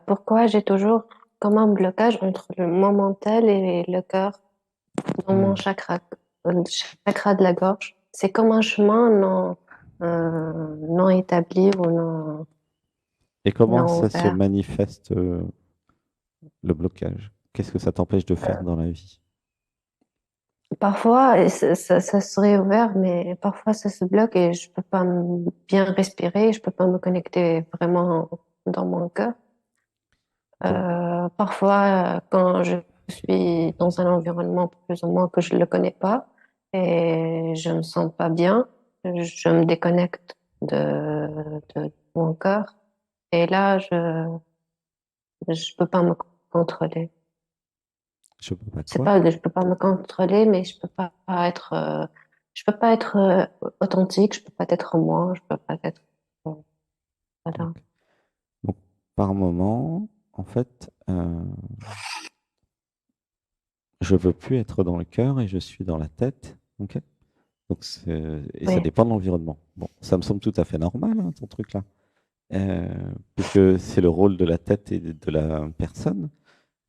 Pourquoi j'ai toujours comme un blocage entre mon mental et le cœur dans mon Hmm. chakra de la gorge. C'est comme un chemin non établi ou Et comment non ça se ouvert. manifeste, le blocage? Qu'est-ce que ça t'empêche de faire dans la vie? Parfois, ça serait ouvert, mais parfois ça se bloque et je peux pas bien respirer, je peux pas me connecter vraiment dans mon cœur. Donc, Parfois, quand je suis dans un environnement plus ou moins que je ne le connais pas et je me sens pas bien, je me déconnecte de mon cœur et là, je peux pas me contrôler. je peux pas C'est quoi? pas, je peux pas me contrôler, mais je peux pas être authentique, je peux pas être moi, je peux pas être, voilà. Ok. Donc, par moment, en fait, je veux plus être dans le cœur et je suis dans la tête. Ok. Donc, et ça Oui. dépend de l'environnement. Bon, ça me semble tout à fait normal, hein, ton truc là. Puisque c'est le rôle de la tête et de la personne,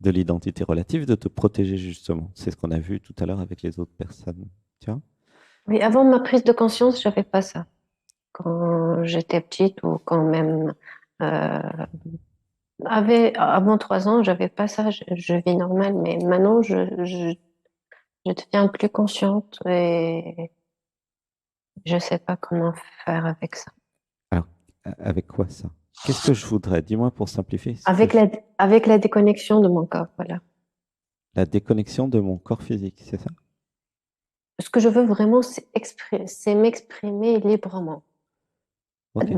de l'identité relative, de te protéger justement. C'est ce qu'on a vu tout à l'heure avec les autres personnes. Tu vois? Oui, avant ma prise de conscience, j'avais pas ça. Quand j'étais petite ou quand même euh, avant 3 ans, j'avais pas ça. Je vis normal, mais maintenant, je deviens plus consciente et je sais pas comment faire avec ça. Alors, avec quoi ça? Qu'est-ce que je voudrais? Dis-moi pour simplifier ce que Avec avec la déconnexion de mon corps, voilà. la déconnexion de mon corps physique, c'est ça? Ce que je veux vraiment, c'est m'exprimer librement. Ok.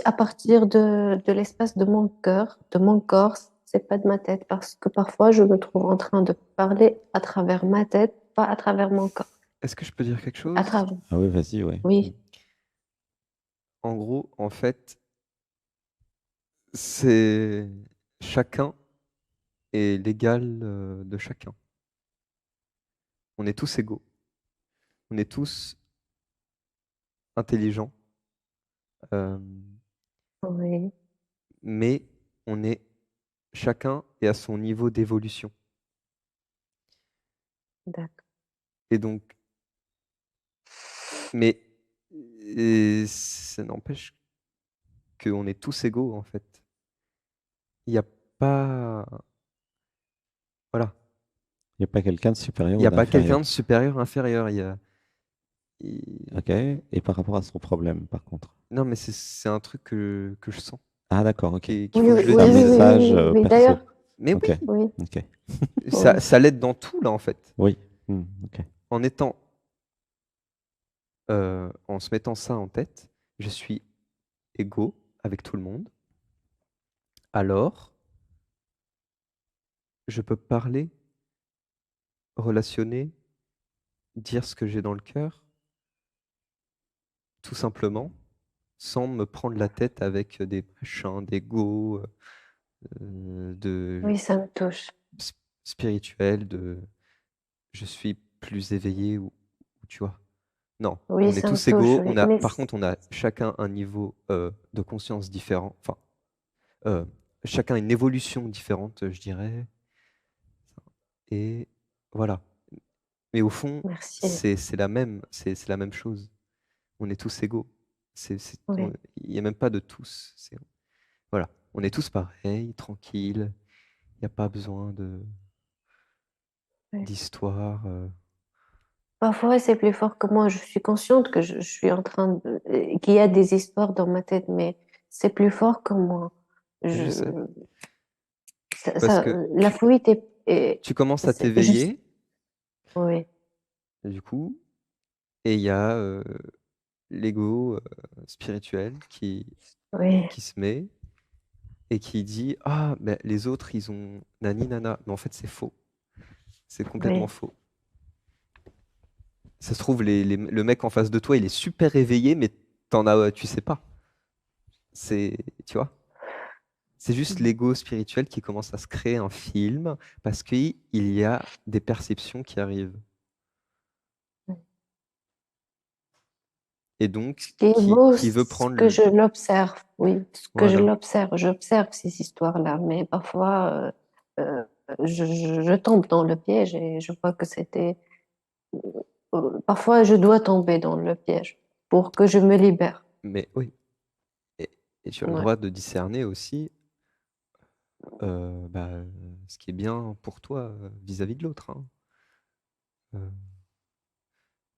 À partir de l'espace de mon cœur, de mon corps, c'est pas de ma tête, parce que parfois je me trouve en train de parler à travers ma tête, pas à travers mon corps. Est-ce que je peux dire quelque À chose? travers, Ah oui, vas-y, ouais. oui, En gros, en fait, c'est chacun est l'égal de chacun. On est tous égaux. On est tous intelligents, euh, oui, mais on est chacun est à son niveau d'évolution. d'accord. Et donc, mais et ça n'empêche qu'on est tous égaux en fait. Il n'y a pas, voilà, Il n'y a pas quelqu'un de supérieur il n'y ou a pas quelqu'un d'inférieur. de supérieur, inférieur. Ok. Et par rapport à son problème, par contre. Non, mais c'est un truc que je sens, Ah d'accord, ok. qu'il Oui, faut que oui, je le C'est un oui, oui, dise. oui, oui, message oui, oui. perso. D'ailleurs, Mais Ok. oui, oui, Ok. oui, ça l'aide dans tout là en fait. Oui. Ok. En étant, en se mettant ça en tête, je suis égaux avec tout le monde. Alors, je peux parler, relationner, dire ce que j'ai dans le cœur, tout simplement, sans me prendre la tête avec des machins, d'ego, de oui, ça me touche. spirituel, de je suis plus éveillé ou tu vois. Non, Oui, on est ça me tous touche, égaux. oui. Mais Par contre, on a chacun un niveau de conscience différent. Enfin, euh, chacun une évolution différente, je dirais. Et voilà. Mais au fond, merci. c'est la même chose. On est tous égaux. Oui, Il n'y a même pas de tous. Voilà. On est tous pareils, tranquilles. Il n'y a pas besoin oui. d'histoire. Parfois, c'est plus fort que moi. Je suis consciente que je suis en train qu'il y a des histoires dans ma tête, mais c'est plus fort que moi. Je sais. Je, Parce que la fuite tu commences à c'est juste, t'éveiller, oui, du coup, et il y a l'ego spirituel oui, qui se met et qui dit ah, ben, les autres, ils ont nani nana. Mais en fait, c'est faux. C'est complètement oui, faux. Ça se trouve, le mec en face de toi, il est super éveillé, mais tu sais pas. C'est, tu vois, c'est juste l'ego spirituel qui commence à se créer un film parce qu'il y a des perceptions qui arrivent. et donc Ce qui est beau, qui veut ce prendre que je l'observe, oui, ce que je voilà. l'observe, j'observe ces histoires-là, mais parfois je tombe dans le piège et je vois que c'était. Parfois, je dois tomber dans le piège pour que je me libère. Mais oui, et, et tu as le Ouais, droit de discerner aussi bah, ce qui est bien pour toi vis-à-vis de l'autre, hein. Euh,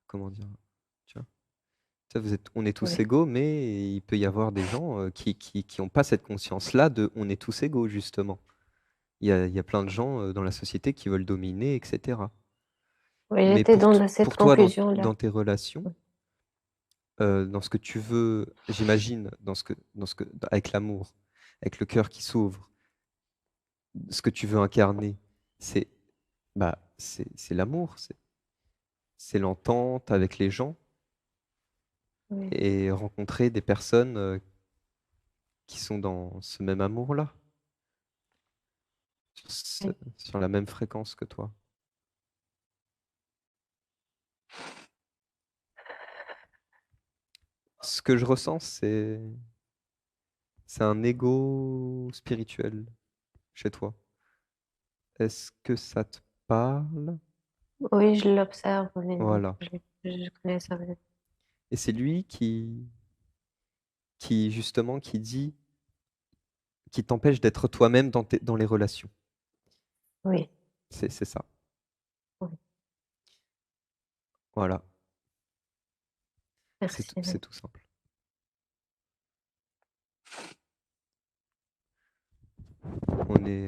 comment dire? Tu vois? Ça, on est tous ouais, égaux, mais il peut y avoir des gens qui n'ont pas cette conscience-là de on est tous égaux, justement. Il y a plein de gens dans la société qui veulent dominer, etc. oui, Mais j'étais dans cette pour toi, confusion-là. dans tes relations, dans ce que tu veux, j'imagine, avec l'amour, avec le cœur qui s'ouvre, ce que tu veux incarner, c'est c'est l'amour, c'est l'entente avec les gens Oui, et rencontrer des personnes qui sont dans ce même amour-là, oui, sur la même fréquence que toi. Ce que je ressens, c'est un ego spirituel chez toi. Est-ce que ça te parle? oui, je l'observe, oui, Voilà. je connais ça. Oui, Et c'est lui qui justement, qui t'empêche d'être toi-même dans les relations. oui, C'est ça. oui. Voilà. Merci. C'est Oui. tout simple.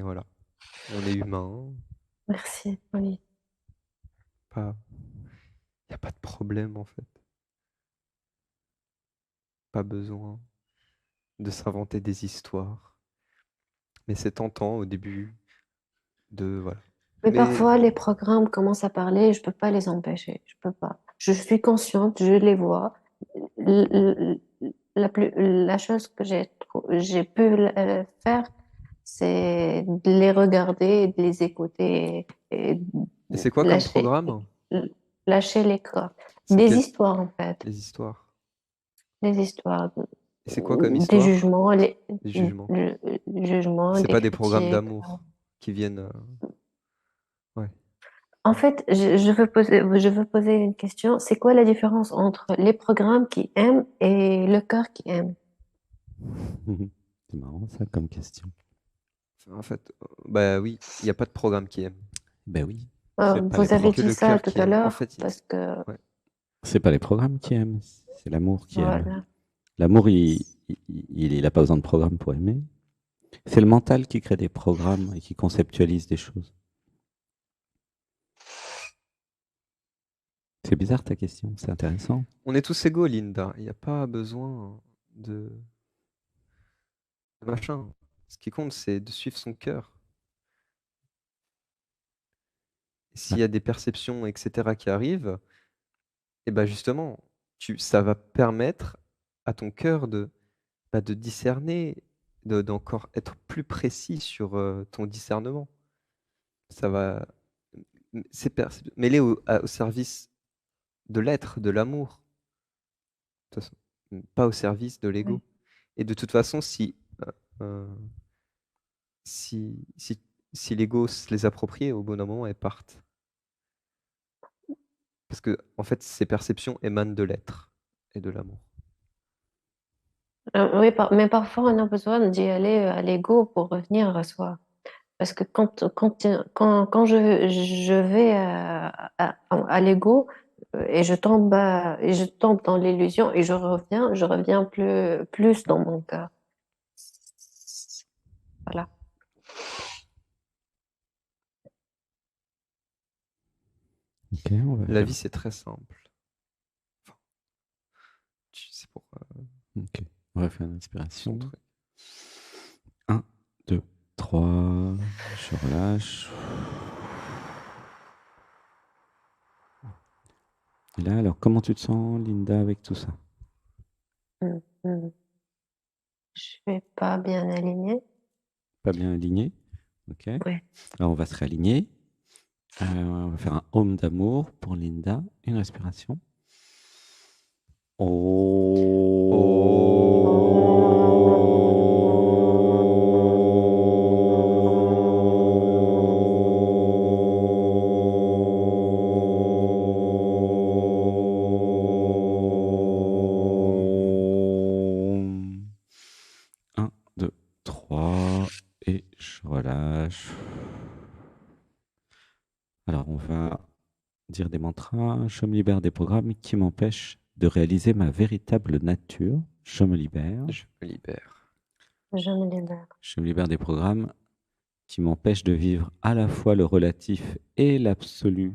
Voilà. On est humain. Merci, oui. Pas, y a pas de problème en fait. Pas besoin de s'inventer des histoires. Mais c'est tentant au début voilà. Mais Mais parfois, les programmes commencent à parler et je peux pas les empêcher. Je peux pas. Je suis consciente, je les vois. L- la chose que j'ai pu faire, c'est de les regarder, de les écouter et et c'est quoi comme lâcher, programme? lâcher les corps. C'est Des quel histoires, en fait. les histoires? Des histoires, Et c'est quoi comme des histoire? jugements, Les jugements. jugements, C'est des pas des programmes critiques. d'amour qui viennent. Ouais. En fait, je veux poser une question. C'est quoi la différence entre les programmes qui aiment et le cœur qui aime? C'est marrant ça comme question. En fait, bah oui, il n'y a pas de programme qui aime. Ben oui, c'est pas les Vous avez C'est que programmes. dit le ça cœur tout qui à aime. En l'heure fait, parce que, ouais. C'est pas les programmes qui aiment, c'est l'amour qui aime. voilà. L'amour, il a pas besoin de programme pour aimer. C'est le mental qui crée des programmes et qui conceptualise des choses. C'est bizarre ta question, c'est intéressant. On est tous égaux, Linda. Il n'y a pas besoin de machin. Ce qui compte, c'est de suivre son cœur. S'il Ouais. y a des perceptions, etc., qui arrivent, et ben justement, ça va permettre à ton cœur de discerner, d'encore être plus précis sur ton discernement. Ça va, mêlé au service de l'être, de l'amour, de toute façon, pas au service de l'ego. Oui. Et de toute façon, euh, si, si, si l'ego se les appropriait, au bon moment, elles partent. Parce que, en fait, ces perceptions émanent de l'être et de l'amour. Oui, mais parfois on a besoin d'y aller à l'ego pour revenir à soi. Parce que quand je vais à l'ego et et je tombe dans l'illusion et je reviens plus dans mon cœur. Voilà. Ok, on va La faire. vie, c'est très simple. Enfin, c'est pour Ok, on va faire une son inspiration. truc. 1, 2, 3. Je relâche. Et là, alors, comment tu te sens, Linda, avec tout ça? Mm, mm. Je suis pas bien alignée. Pas bien aligné? Ok. Oui. Alors, on va se réaligner. On va faire un home d'amour pour Linda. Une respiration. Un, deux, trois, et je relâche. Alors, on va dire des mantras. Je me libère des programmes qui m'empêchent de réaliser ma véritable nature. Je me libère. Je me libère. Je me libère. Je me libère des programmes qui m'empêchent de vivre à la fois le relatif et l'absolu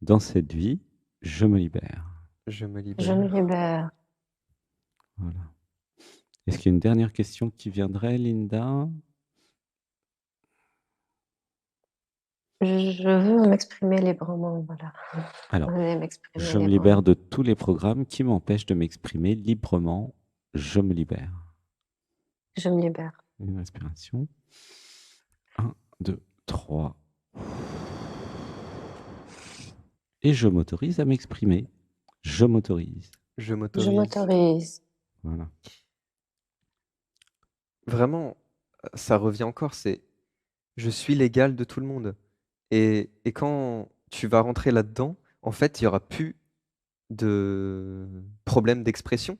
dans cette vie. Je me libère. Je me Je me libère. libère. Voilà. Est-ce qu'il y a une dernière question qui viendrait, Linda? Je veux m'exprimer librement, voilà. Alors, Je veux m'exprimer je me librement. libère de tous les programmes qui m'empêchent de m'exprimer librement. Je me libère. Je me libère. Une respiration. 1, 2, 3. Et je m'autorise à m'exprimer. Je m'autorise. Je Je m'autorise. m'autorise. Voilà. Vraiment, ça revient encore, c'est je suis l'égal de tout le monde. Et quand tu vas rentrer là-dedans, en fait, il y aura plus de problème d'expression,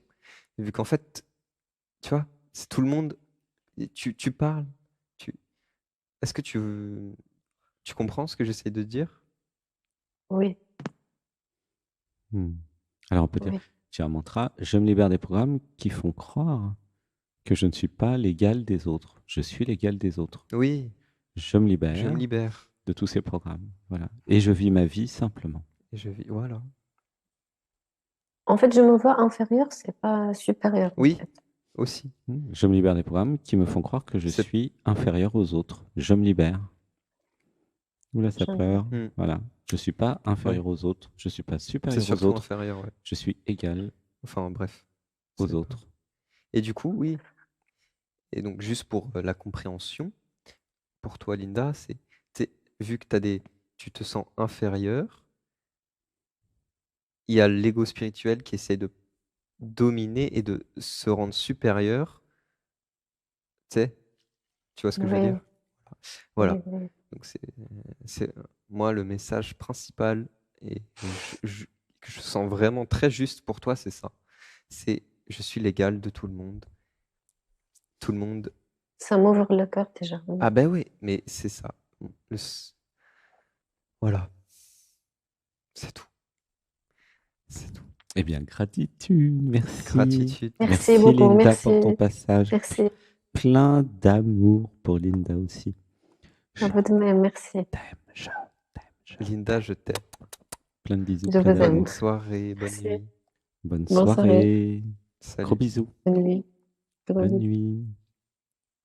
vu qu'en fait, tu vois, c'est tout le monde. Et tu parles. Tu... Est-ce que tu comprends ce que j'essaie de dire? Oui, Alors, on peut dire, oui. tiens, un mantra, je me libère des programmes qui font croire que je ne suis pas l'égal des autres. Je suis l'égal des autres. Oui, Je me je libère me libère. de tous ces programmes. Voilà. Et je vis ma vie simplement. Et je vis. Voilà. En fait, je me vois inférieure, c'est pas supérieur, en Oui, fait. aussi. Je me libère des programmes qui me font croire que je C'est- suis inférieur aux autres. Je me libère. Oula, ça Je- pleure. Hmm. Voilà. Je ne suis pas inférieur aux autres. Je ne suis pas C'est supérieur aux surtout autres. inférieur, ouais. Je suis égal Enfin, bref. aux C'est- autres. Et du coup, oui. Et donc, juste pour la compréhension, pour toi, Linda, vu que tu te sens inférieur, il y a l'ego spirituel qui essaie de dominer et de se rendre supérieur. Tu sais, tu vois ce que je veux Oui, dire? Voilà. oui, oui. Donc, c'est moi le message principal et que je sens vraiment très juste pour toi, c'est ça. C'est je suis l'égal de tout le monde. Tout le monde. Ça m'ouvre le cœur déjà. Oui. Ah ben oui, mais c'est ça. Voilà, c'est tout. C'est tout. Eh bien, gratitude. Merci. Gratitude. Merci beaucoup, Linda, merci. pour ton passage. Merci. Plein d'amour pour Linda aussi. À vous de même, merci. T'aime, je t'aime. Linda, je t'aime. Plein de bisous, Je plein vous aime. d'amour. Bonne soirée, bonne Merci. nuit. Bonne Bonne soirée. soirée. Salut. Gros bisous. Bonne nuit. Bonne nuit.